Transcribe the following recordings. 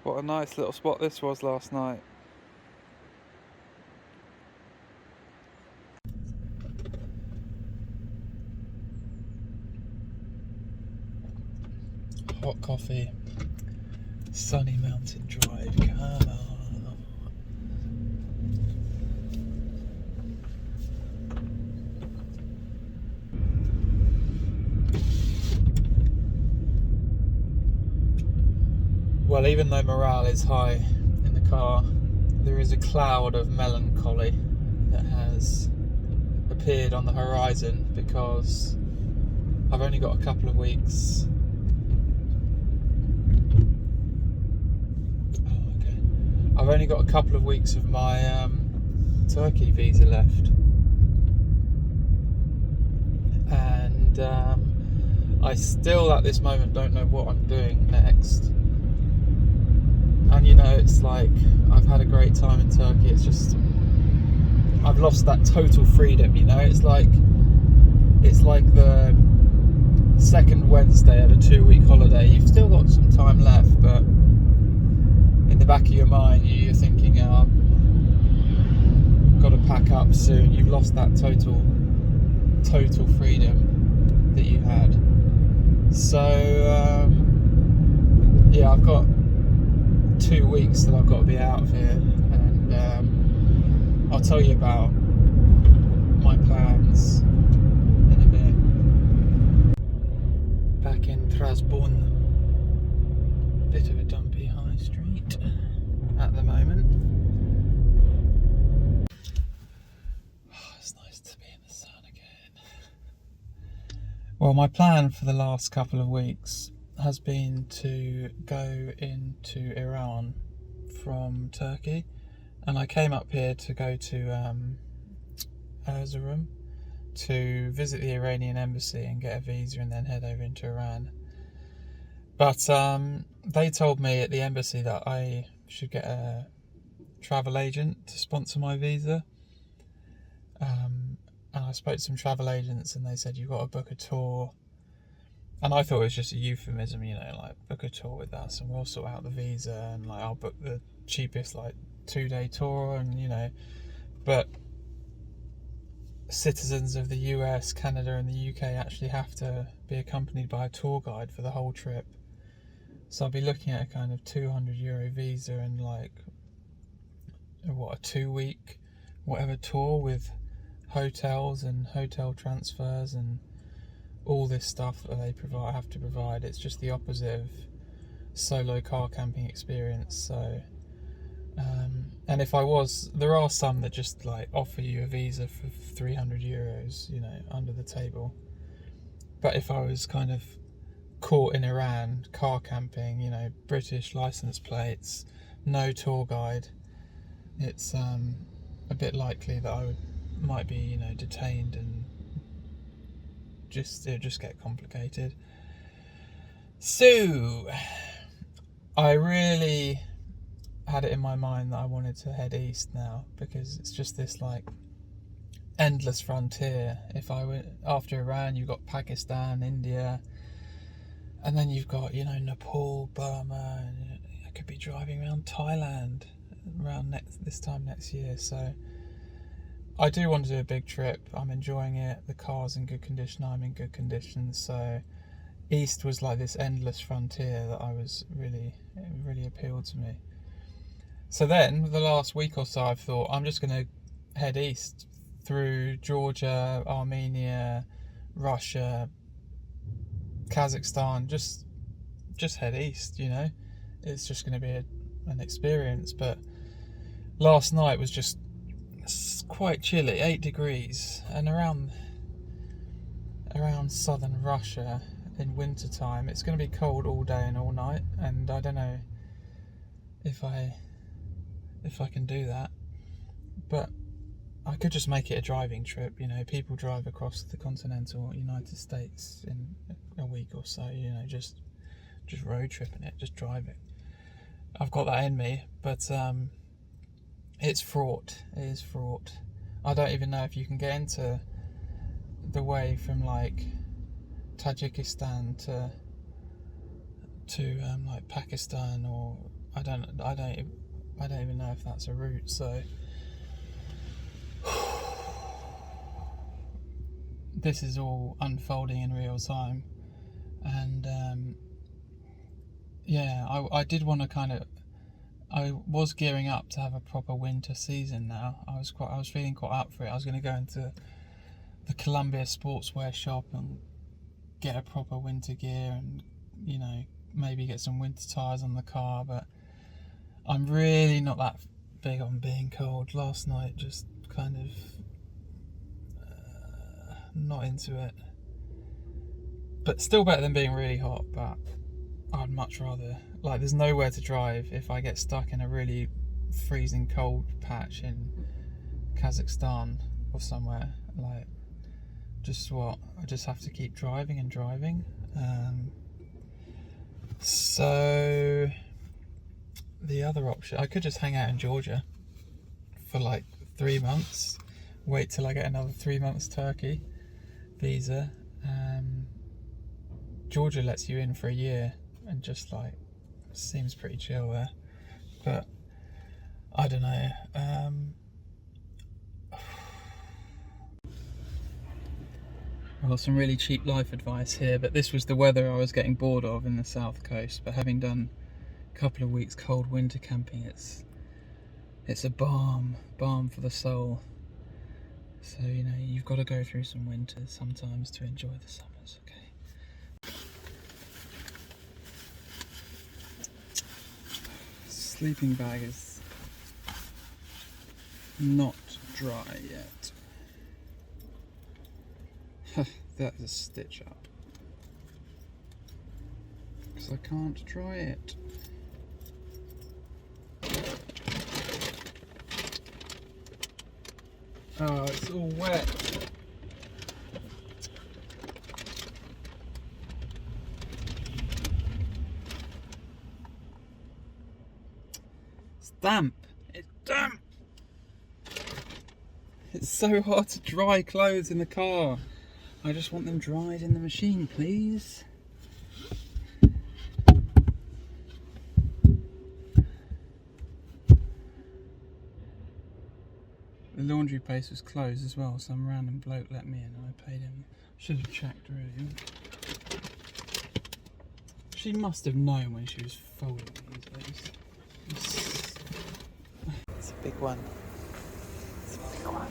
What a nice little spot this was last night. Hot coffee, sunny mountain drive, come on. Well, even though morale is high in the car, there is a cloud of melancholy that has appeared on the horizon because I've only got a couple of weeks. I've only got a couple of weeks of my Turkey visa left, and I still at this moment don't know what I'm doing next. And you know, it's like I've had a great time in Turkey. It's just I've lost that total freedom. You know, it's like the second Wednesday of a 2-week holiday. You've still got some time left, but in the back of your mind, you're thinking, "Oh, I've got to pack up soon." You've lost that total freedom that you had. So yeah, I've got 2 weeks that I've got to be out of here, and I'll tell you about my plans in a bit. Back in Trabzon, bit of a dumpy high street at the moment. Oh, it's nice to be in the sun again. Well, my plan for the last couple of weeks has been to go into Iran from Turkey, and I came up here to go to Erzurum to visit the Iranian embassy and get a visa and then head over into Iran. But they told me at the embassy that I should get a travel agent to sponsor my visa. And I spoke to some travel agents and they said, "You've got to book a tour." And I thought it was just a euphemism, you know, like book a tour with us and we'll sort out the visa, and like I'll book the cheapest like 2-day tour, and you know. But citizens of the US, Canada and the UK actually have to be accompanied by a tour guide for the whole trip. So I'll be looking at a kind of €200 visa and like a 2-week whatever tour with hotels and hotel transfers and all this stuff that they have to provide. It's just the opposite of solo car camping experience. So and if there are some that just like offer you a visa for €300, you know, under the table. But if I was kind of caught in Iran car camping, you know, British license plates, no tour guide, it's a bit likely that I might be, you know, detained, and it'll just get complicated. So I really had it in my mind that I wanted to head east now, because it's just this like endless frontier. If I went after Iran, you've got Pakistan, India, and then you've got, you know, Nepal, Burma, and I could be driving around Thailand around this time next year. So I do want to do a big trip. I'm enjoying it. The car's in good condition. I'm in good condition. So east was like this endless frontier that it really appealed to me. So then, the last week or so, I've thought I'm just going to head east through Georgia, Armenia, Russia, Kazakhstan. Just head east, you know. It's just going to be an experience. But last night was just quite chilly, 8 degrees, and around southern Russia in winter time, it's going to be cold all day and all night. And I don't know if I can do that, but I could just make it a driving trip. You know, people drive across the continental United States in a week or so, you know, just road tripping it, just driving. I've got that in me, but it's fraught. It is fraught. I don't even know if you can get into the way from like Tajikistan to like Pakistan or I don't even know if that's a route. So this is all unfolding in real time, and yeah, I did want to I was gearing up to have a proper winter season now. I was feeling quite up for it. I was going to go into the Columbia Sportswear shop and get a proper winter gear and, you know, maybe get some winter tyres on the car, but I'm really not that big on being cold. Last night just kind of not into it. But still better than being really hot, but I'd much rather, like, there's nowhere to drive if I get stuck in a really freezing cold patch in Kazakhstan or somewhere. Like, I just have to keep driving and driving. So the other option, I could just hang out in Georgia for like 3 months, wait till I get another 3 months Turkey visa. Georgia lets you in for a year, and just like seems pretty chill there, but I don't know. I've got some really cheap life advice here, but this was the weather I was getting bored of in the south coast. But having done a couple of weeks cold winter camping, it's a balm for the soul. So, you know, you've got to go through some winters sometimes to enjoy the summers. Okay. Sleeping bag is not dry yet. That is a stitch up, because I can't dry it. Oh, it's all wet. It's damp. It's damp. It's so hard to dry clothes in the car. I just want them dried in the machine, please. The laundry place was closed as well. Some random bloke let me in and I paid him. Should have checked really. She must have known when she was folding these. It's a big one. It's a big one.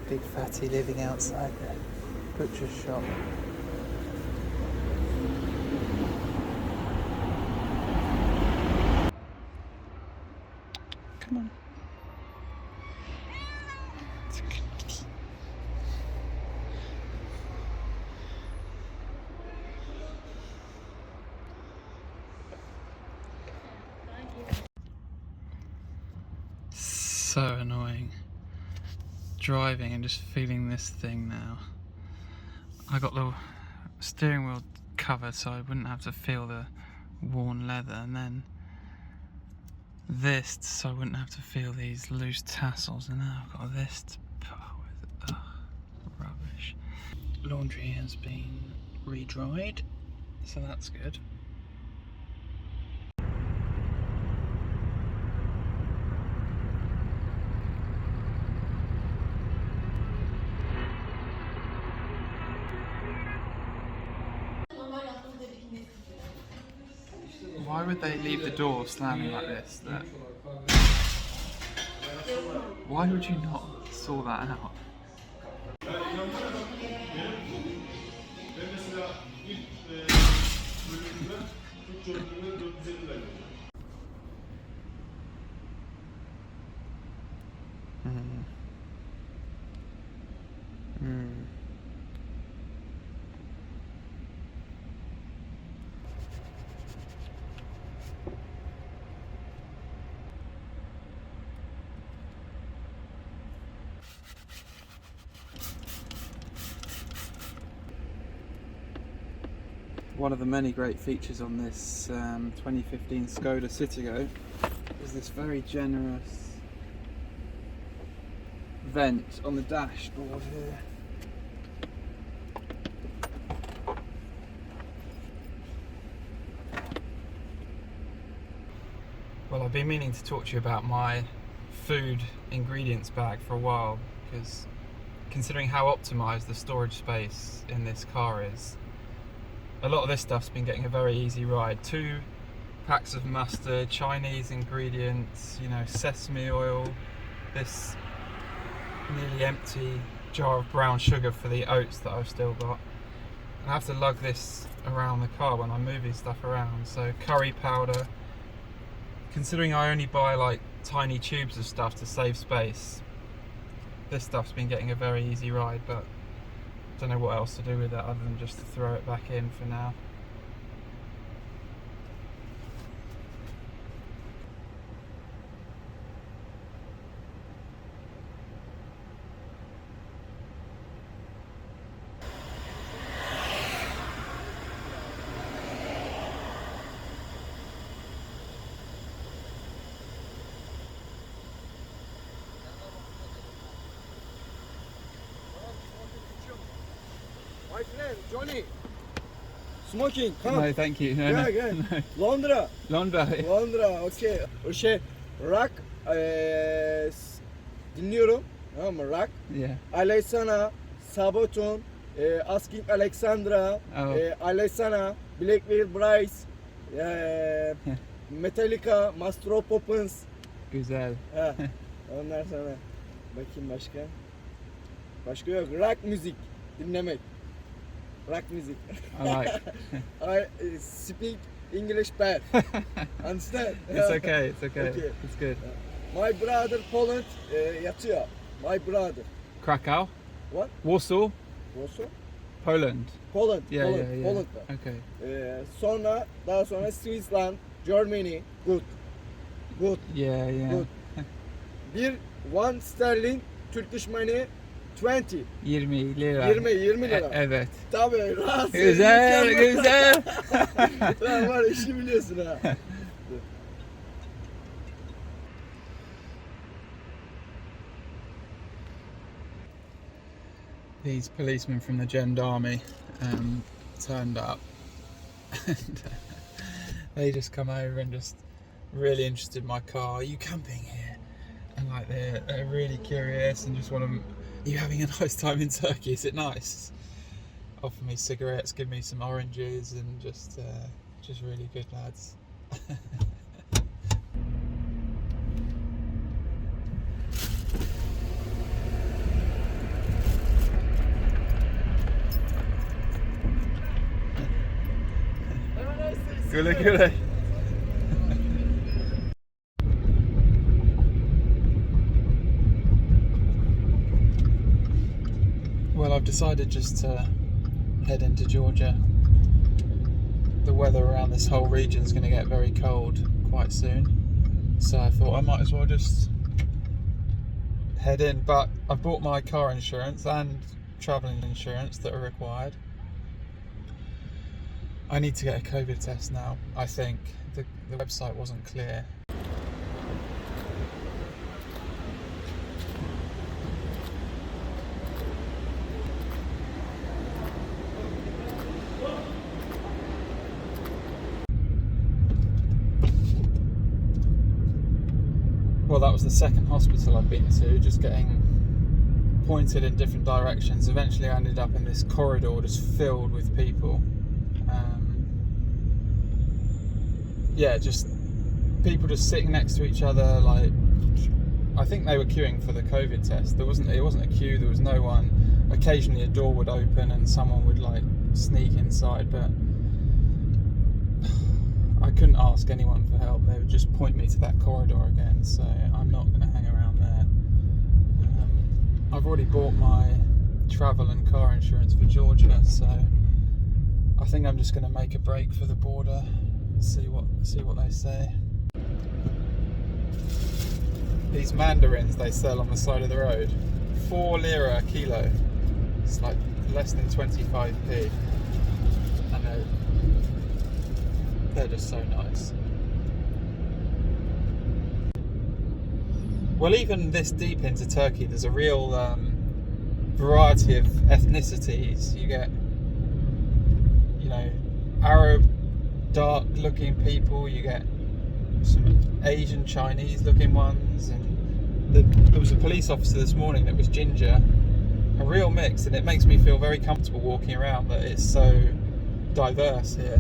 Big fatty living outside the butcher's shop. Come on. So annoying. Driving and just feeling this thing now. I got the steering wheel covered so I wouldn't have to feel the worn leather, and then this so I wouldn't have to feel these loose tassels, and now I've got this to put with. Ugh, rubbish. Laundry has been re-dried, so that's good. Why would they leave the door slamming like this? Why would you not saw that out? One of the many great features on this 2015 Skoda Citigo is this very generous vent on the dashboard here. I've been meaning to talk to you about my food ingredients bag for a while, because considering how optimised the storage space in this car is, a lot of this stuff's been getting a very easy ride. 2 packs of mustard, Chinese ingredients, you know, sesame oil, this nearly empty jar of brown sugar for the oats that I've still got. And I have to lug this around the car when I'm moving stuff around. So curry powder, considering I only buy like tiny tubes of stuff to save space, this stuff's been getting a very easy ride, but I don't know what else to do with that other than just to throw it back in for now. My friend, Johnny. Smoking, come. No, thank you. No, Yeah, no. yeah. No. Londra. Londra. Londra, okay. Rock dinliyorum. Tamam mı? Rock. Yeah. Alexana, Sabaton, Asking Alexandra, Oh. Alexana, Black Veil Brides, Metallica, Master of Puppets. Güzel. Ha. Ondan sonra bakayım başka. Başka yok. Rock müzik dinlemek. Rock music. I like. I speak English bad. Understand? It's okay. It's okay. Okay. It's good. My brother Poland yatıyor. My brother. Krakow. What? Warsaw. Also? Poland. Poland. Yeah, Poland. yeah, yeah. Poland. Okay. Daha sonra Switzerland, Germany. Good. Good. Yeah, yeah. Good. One sterlin Turkish money 20. 20 lira. 20 lira. Evet. Tabii rahat. Güzel, mükemmel. güzel. Sen var işi biliyorsun ha. These policemen from the gendarmerie turned up, and they just come over and just really interested in my car. Are you camping here? And like they're really curious and just want to. Are you having a nice time in Turkey? Is it nice? Offer me cigarettes, give me some oranges, and just really good lads. Güle güle. Well, I've decided just to head into Georgia. The weather around this whole region is going to get very cold quite soon, so I thought I might as well just head in. But I've bought my car insurance and travelling insurance that are required. I need to get a COVID test now. I think the website wasn't clear. Well, that was the second hospital I've been to, just getting pointed in different directions. Eventually I ended up in this corridor just filled with people. Yeah, just people just sitting next to each other. Like, I think they were queuing for the COVID test. It wasn't a queue, there was no one. Occasionally a door would open and someone would like sneak inside, but I couldn't ask anyone for help. They would just point me to that corridor again, so I'm not going to hang around there. I've already bought my travel and car insurance for Georgia, so I think I'm just going to make a break for the border, see what they say. These mandarins they sell on the side of the road, 4 lira a kilo. It's like less than 25p, and they're just so nice. Well, even this deep into Turkey, there's a real variety of ethnicities. You get, you know, Arab, dark-looking people. You get some Asian Chinese looking ones, and there was a police officer this morning that was ginger. A real mix, and it makes me feel very comfortable walking around that it's so diverse here.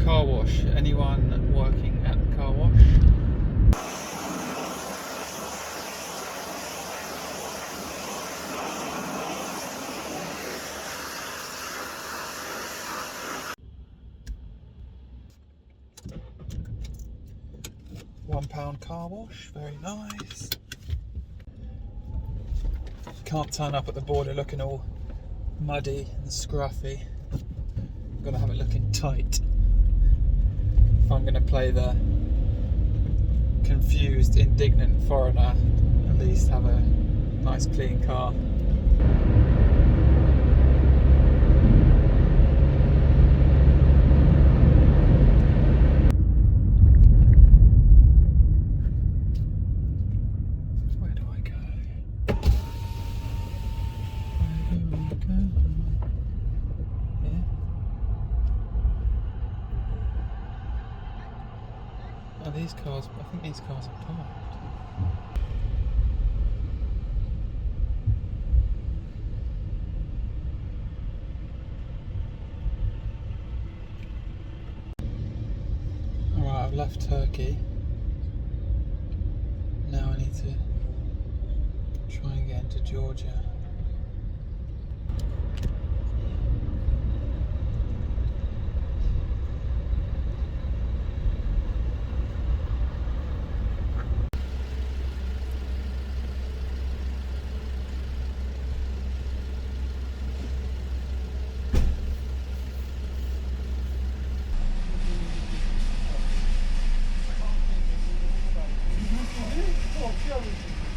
Car wash. Anyone working at the car wash? £1 car wash, very nice. Can't turn up at the border looking all muddy and scruffy. Gotta have it looking tight. If I'm gonna play the confused, indignant foreigner, at least have a nice clean car. These cars, I think these cars are parked. Alright, I've left Turkey. Now I need to try and get into Georgia.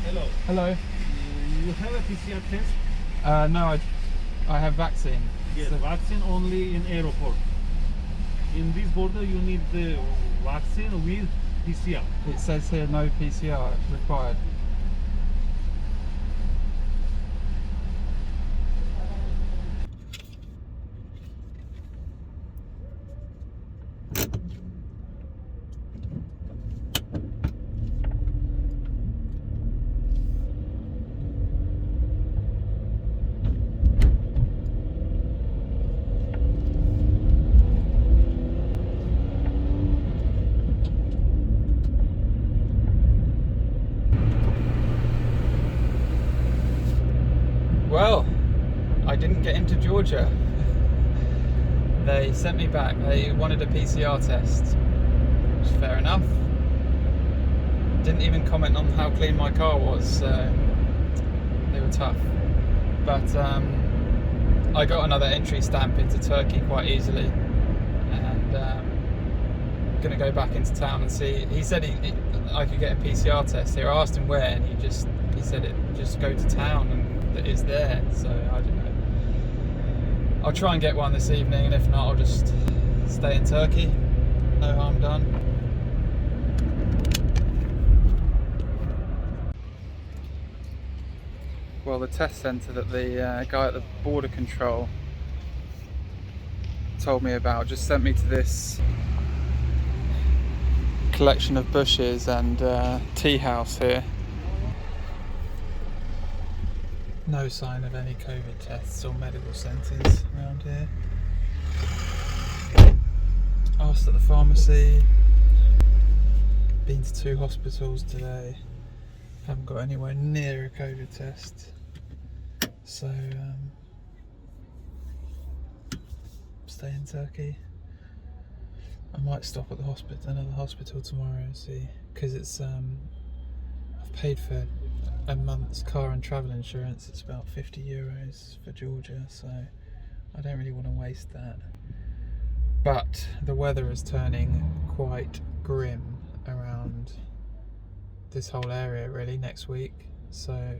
Hello. Hello. You have a PCR test? No, I have vaccine. Yes, So- vaccine only in airport. In this border, you need the vaccine with PCR. It says here no PCR required. Well, I didn't get into Georgia. They sent me back. They wanted a PCR test, which is fair enough. Didn't even comment on how clean my car was, so they were tough. But I got another entry stamp into Turkey quite easily, and gonna go back into town and see. He said I could get a PCR test here. I asked him where, and he said just go to town and that is there. So I don't know. I'll try and get one this evening, and if not, I'll just stay in Turkey. No harm done. Well, the test centre that the guy at the border control told me about just sent me to this collection of bushes and tea house here. No sign of any COVID tests or medical centres around here. Asked at the pharmacy. Been to 2 hospitals today. Haven't got anywhere near a COVID test. So, stay in Turkey. I might stop at the another hospital tomorrow and see, because it's I've paid for a month's car and travel insurance. It's about €50 for Georgia, so I don't really want to waste that. But the weather is turning quite grim around this whole area really next week, so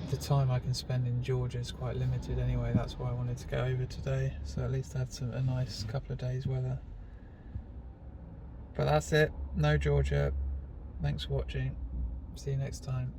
the time I can spend in Georgia is quite limited anyway. That's why I wanted to go over today, so at least I had a nice couple of days weather. But that's it, no Georgia. Thanks for watching, see you next time.